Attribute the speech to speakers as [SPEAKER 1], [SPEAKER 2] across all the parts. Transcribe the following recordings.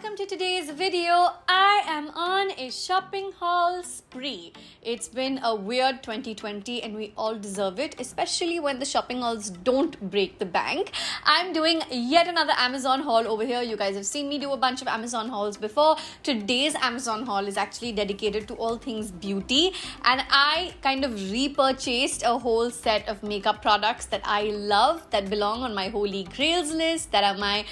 [SPEAKER 1] welcome to today's video. I am on a shopping haul spree. It's been a weird 2020 and we all deserve it, especially when the shopping hauls don't break the bank. I'm doing yet another Amazon haul over here. You guys have seen me do a bunch of Amazon hauls before. Today's Amazon haul is actually dedicated to all things beauty, and I kind of repurchased a whole set of makeup products that I love, that belong on my holy grails list, that are my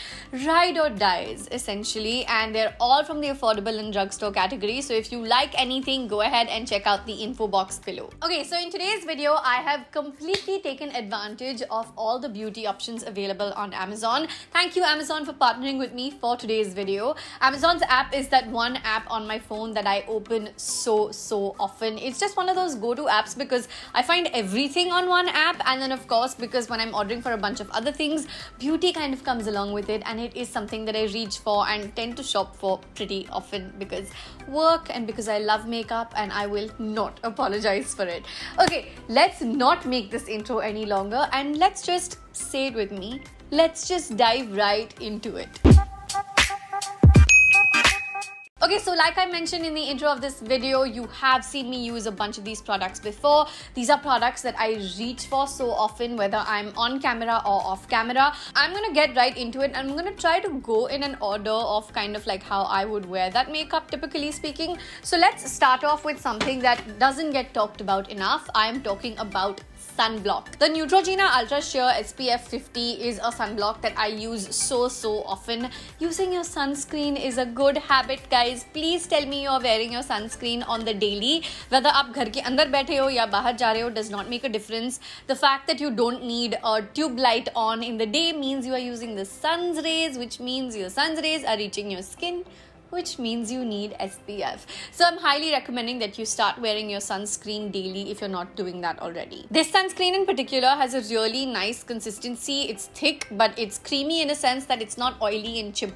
[SPEAKER 1] ride or dies essentially, and they're all from the affordable and drugstore category. So if you like anything, go ahead and check out the info box below. Okay, so in today's video, I have completely taken advantage of all the beauty options available on Amazon. Thank you, Amazon, for partnering with me for today's video. Amazon's app is that one app on my phone that I open so often. It's just one of those go-to apps because I find everything on one app, and then of course because when I'm ordering for a bunch of other things, beauty kind of comes along with it, and it is something that I reach for and tend to shop for pretty often because work and because I love makeup, and I will not apologize for it. Okay, let's not make this intro any longer and let's just say it with me. Let's just dive right into it. Okay, so like I mentioned in the intro of this video, you have seen me use a bunch of these products before. These are products that I reach for so often, whether I'm on camera or off camera. I'm gonna get right into it. I'm gonna try to go in an order of kind of like how I would wear that makeup, typically speaking. So let's start off with something that doesn't get talked about enough. I'm talking about sunblock. The Neutrogena Ultra Sheer SPF 50 is a sunblock that I use so often. Using your sunscreen is a good habit, guys. Please tell me you're wearing your sunscreen on the daily. Whether आप घर के अंदर बैठे हो या बाहर जा रहे हो does not make a difference. The fact that you don't need a tube light on in the day means you are using the sun's rays, which means your sun's rays are reaching your skin, which means you need SPF. So I'm highly recommending that you start wearing your sunscreen daily if you're not doing that already. This sunscreen in particular has a really nice consistency. It's thick, but it's creamy in a sense that it's not oily and chip.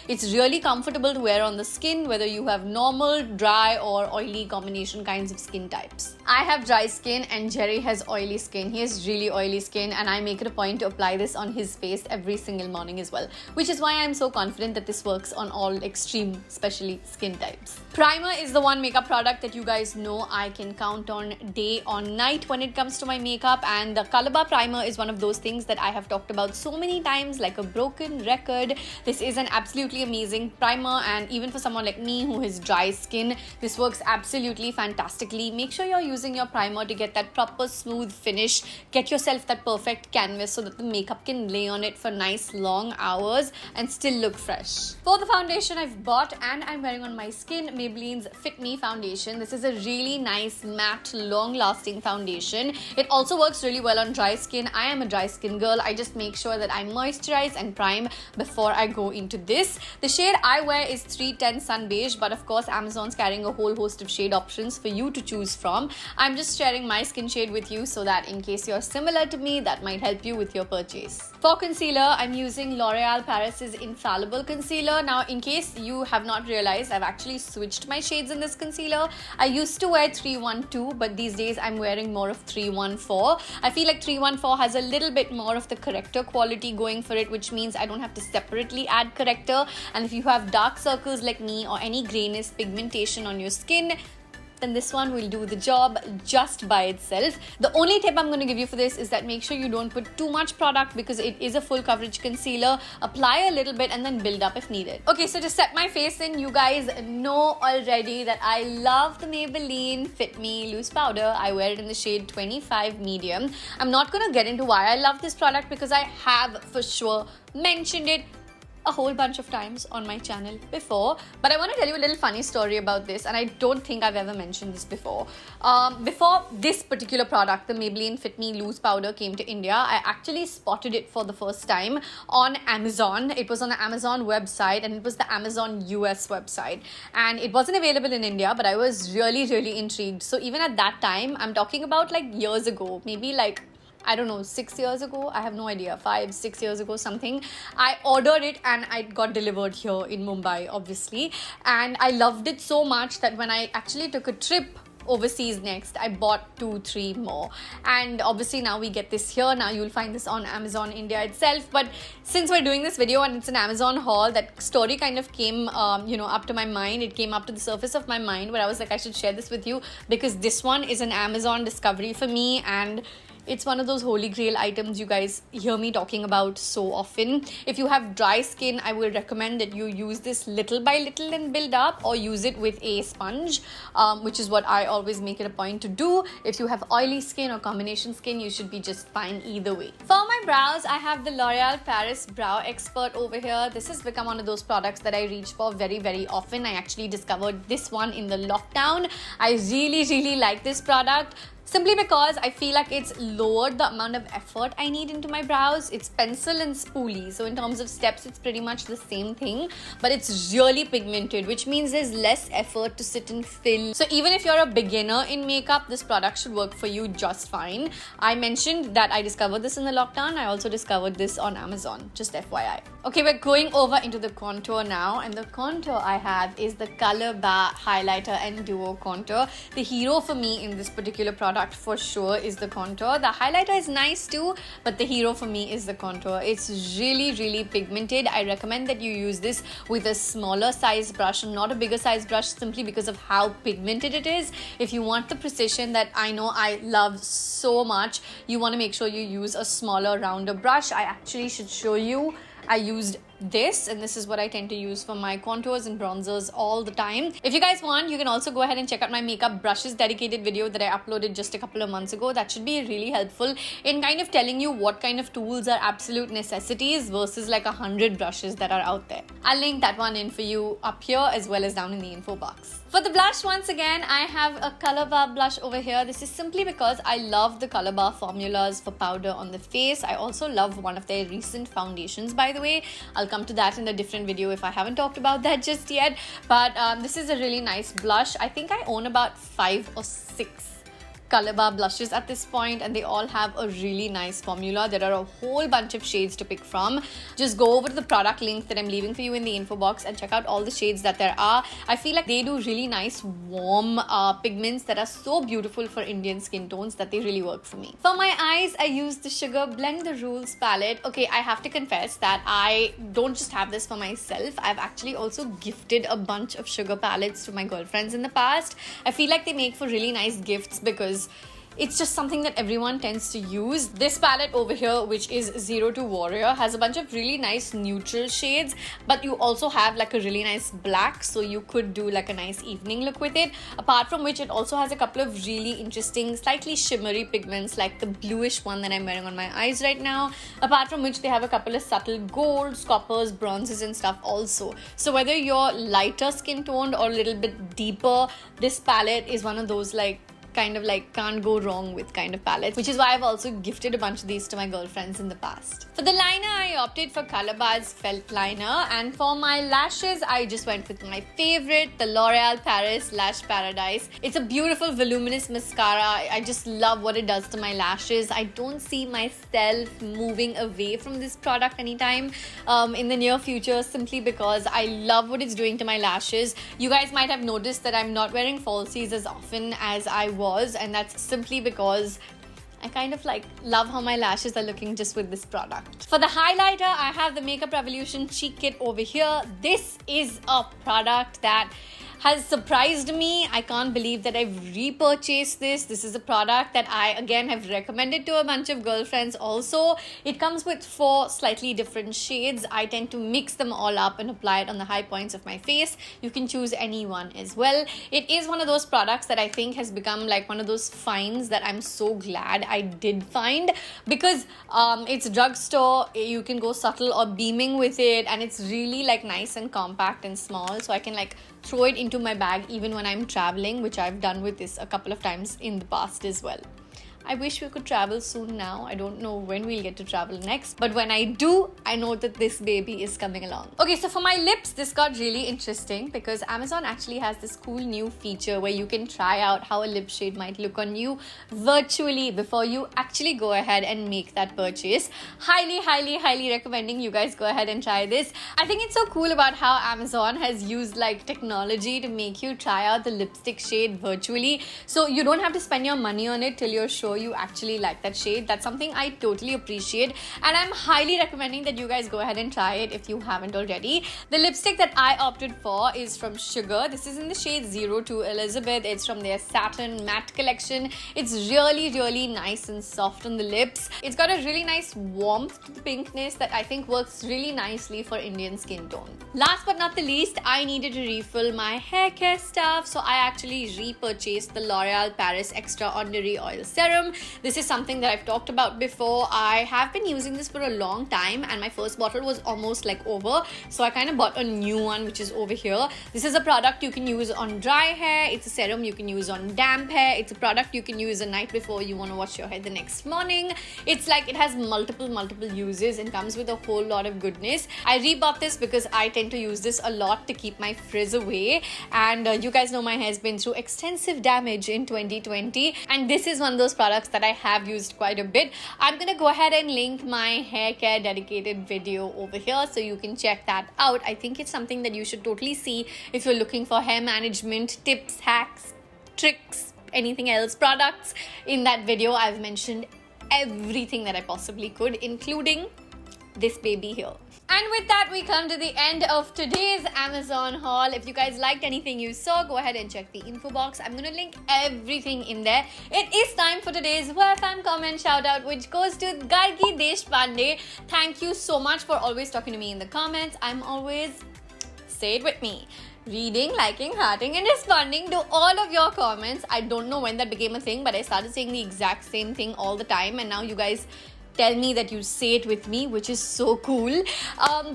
[SPEAKER 1] It's really comfortable to wear on the skin, whether you have normal, dry or oily combination kinds of skin types. I have dry skin and Jerry has oily skin. He has really oily skin, and I make it a point to apply this on his face every single morning as well, which is why I'm so confident that this works on all extreme, especially skin types. Primer is the one makeup product that you guys know I can count on day or night when it comes to my makeup, and the Colorbar primer is one of those things that I have talked about so many times like a broken record. This is an absolutely amazing primer, and even for someone like me who has dry skin, this works absolutely fantastically. Make sure you're using your primer to get that proper smooth finish. Get yourself that perfect canvas so that the makeup can lay on it for nice long hours and still look fresh. For the foundation, I've bought and I'm wearing on my skin Maybelline's Fit Me foundation. This is a really nice matte long-lasting foundation. It also works really well on dry skin. I am a dry skin girl. I just make sure that I moisturize and prime before I go into this. The shade I wear is 310 Sun Beige, but of course Amazon's carrying a whole host of shade options for you to choose from. I'm just sharing my skin shade with you so that in case you're similar to me, that might help you with your purchase. For concealer, I'm using L'Oreal Paris's Infallible concealer. Now, in case you have not realized, I've actually switched my shades in this concealer. I used to wear 312, but these days I'm wearing more of 314. I feel like 314 has a little bit more of the corrector quality going for it, which means I don't have to separately add corrector. And if you have dark circles like me or any grayness, pigmentation on your skin, then this one will do the job just by itself. The only tip I'm going to give you for this is that make sure you don't put too much product because it is a full coverage concealer. Apply a little bit and then build up if needed. Okay, so to set my face in, you guys know already that I love the Maybelline Fit Me Loose Powder. I wear it in the shade 25 Medium. I'm not going to get into why I love this product because I have for sure mentioned it a whole bunch of times on my channel before, but I want to tell you a little funny story about this, and I don't think I've ever mentioned this before. Before this particular product, the Maybelline Fit Me Loose Powder, came to India, I actually spotted it for the first time on Amazon. It was on the Amazon website, and it was the Amazon US website, and it wasn't available in India, but I was really intrigued. So even at that time, I'm talking about like years ago, maybe like I don't know, 6 years ago, I have no idea, 5-6 years ago, something. I ordered it and it got delivered here in Mumbai, obviously. And I loved it so much that when I actually took a trip overseas next, I bought 2-3 more. And obviously now we get this here. Now you'll find this on Amazon India itself. But since we're doing this video and it's an Amazon haul, that story kind of came, up to my mind. It came up to the surface of my mind where I was like, I should share this with you because this one is an Amazon discovery for me, and it's one of those holy grail items you guys hear me talking about so often. If you have dry skin, I will recommend that you use this little by little and build up, or use it with a sponge, which is what I always make it a point to do. If you have oily skin or combination skin, you should be just fine either way. For my brows, I have the L'Oreal Paris Brow Expert over here. This has become one of those products that I reach for very, very often. I actually discovered this one in the lockdown. I really like this product. Simply because I feel like it's lowered the amount of effort I need into my brows. It's pencil and spoolie, so in terms of steps, it's pretty much the same thing, but it's really pigmented, which means there's less effort to sit and fill. So even if you're a beginner in makeup, this product should work for you just fine. I mentioned that I discovered this in the lockdown. I also discovered this on Amazon, just FYI. Okay, we're going over into the contour now, and the contour I have is the Colorbar Highlighter and Duo Contour. The hero for me in this particular product for sure is the contour. The highlighter is nice too, but the hero for me is the contour. It's really pigmented. I recommend that you use this with a smaller size brush, not a bigger size brush, simply because of how pigmented it is. If you want the precision that I know I love so much, you want to make sure you use a smaller, rounder brush. I actually should show you. I used this, and this is what I tend to use for my contours and bronzers all the time. If you guys want, you can also go ahead and check out my makeup brushes dedicated video that I uploaded just a couple of months ago. That should be really helpful in kind of telling you what kind of tools are absolute necessities versus like 100 brushes that are out there. I'll link that one in for you up here as well as down in the info box. For the blush, once again, I have a Colorbar blush over here. This is simply because I love the Colorbar formulas for powder on the face. I also love one of their recent foundations, by the way. I'll come to that in a different video if I haven't talked about that just yet. But this is a really nice blush. I think I own about 5 or 6 Colorbar blushes at this point, and they all have a really nice formula. There are a whole bunch of shades to pick from. Just go over to the product link that I'm leaving for you in the info box and check out all the shades that there are. I feel like they do really nice warm pigments that are so beautiful for Indian skin tones that they really work for me. For my eyes, I use the Sugar Blend the Rules palette. Okay, I have to confess that I don't just have this for myself. I've actually also gifted a bunch of sugar palettes to my girlfriends in the past. I feel like they make for really nice gifts because it's just something that everyone tends to use. This palette over here, which is 02 Warrior, has a bunch of really nice neutral shades, but you also have like a really nice black, so you could do like a nice evening look with it. Apart from which, it also has a couple of really interesting, slightly shimmery pigments like the bluish one that I'm wearing on my eyes right now. Apart from which, they have a couple of subtle golds, coppers, bronzes and stuff also. So whether you're lighter skin toned or a little bit deeper, this palette is one of those like kind of like can't go wrong with kind of palettes, which is why I've also gifted a bunch of these to my girlfriends in the past. For the liner, I opted for Colorbar's Felt Liner, and for my lashes, I just went with my favorite, the L'Oreal Paris Lash Paradise. It's a beautiful voluminous mascara. I just love what it does to my lashes. I don't see myself moving away from this product anytime in the near future, simply because I love what it's doing to my lashes. You guys might have noticed that I'm not wearing falsies as often as I was, and that's simply because I kind of like love how my lashes are looking just with this product. For the highlighter, I have the Makeup Revolution Cheek Kit over here. This is a product that has surprised me. I can't believe that I've repurchased this. This is a product that I again have recommended to a bunch of girlfriends also. It comes with 4 slightly different shades. I tend to mix them all up and apply it on the high points of my face. You can choose any one as well. It is one of those products that I think has become like one of those finds that I'm so glad I did find, because it's drugstore, you can go subtle or beaming with it, and it's really like nice and compact and small, so I can like throw it into my bag even when I'm traveling, which I've done with this a couple of times in the past as well. I wish we could travel soon now. I don't know when we'll get to travel next, but when I do, I know that this baby is coming along. Okay, so for my lips, this got really interesting because Amazon actually has this cool new feature where you can try out how a lip shade might look on you virtually before you actually go ahead and make that purchase. Highly recommending you guys go ahead and try this. I think it's so cool about how Amazon has used like technology to make you try out the lipstick shade virtually, so you don't have to spend your money on it till you're sure you actually like that shade. That's something I totally appreciate, and I'm highly recommending that you guys go ahead and try it if you haven't already. The lipstick that I opted for is from Sugar. This is in the shade 02 Elizabeth. It's from their Satin matte collection. It's really nice and soft on the lips. It's got a really nice warmth to the pinkness that I think works really nicely for Indian skin tone. Last but not the least, I needed to refill my hair care stuff, so I actually repurchased the L'Oreal Paris Extraordinary Oil Serum. This is something that I've talked about before. I have been using this for a long time and my first bottle was almost like over, so I kind of bought a new one which is over here. This is a product you can use on dry hair. It's a serum you can use on damp hair. It's a product you can use the night before you want to wash your hair the next morning. It's like it has multiple uses and comes with a whole lot of goodness. I rebought this because I tend to use this a lot to keep my frizz away, and you guys know my hair's been through extensive damage in 2020, and this is one of those products that I have used quite a bit. I'm gonna go ahead and link my hair care dedicated video over here so you can check that out. I think it's something that you should totally see if you're looking for hair management tips, hacks, tricks, anything else, products. In that video I've mentioned everything that I possibly could, including this baby here. And with that, we come to the end of today's Amazon haul. If you guys liked anything you saw, go ahead and check the info box. I'm gonna link everything in there. It is time for today's Wear Fan comment shout out, which goes to Gargi Deshpande. Thank you so much for always talking to me in the comments. I'm always, say it with me, reading, liking, hearting, and responding to all of your comments. I don't know when that became a thing, but I started saying the exact same thing all the time, and now you guys tell me that you say it with me, which is so cool.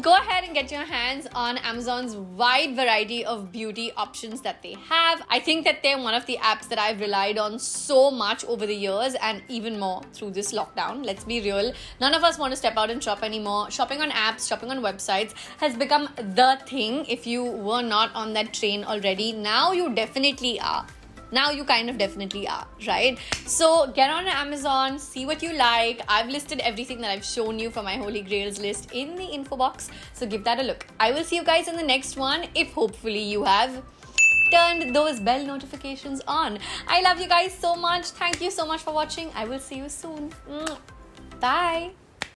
[SPEAKER 1] Go ahead and get your hands on Amazon's wide variety of beauty options that they have. I think that they're one of the apps that I've relied on so much over the years, and even more through this lockdown. Let's be real, none of us want to step out and shop anymore. Shopping on apps, shopping on websites has become the thing. If you were not on that train already, now you definitely are. Now you kind of definitely are, right? So get on Amazon, see what you like. I've listed everything that I've shown you for my Holy Grails list in the info box, so give that a look. I will see you guys in the next one, if hopefully you have turned those bell notifications on. I love you guys so much. Thank you so much for watching. I will see you soon. Bye.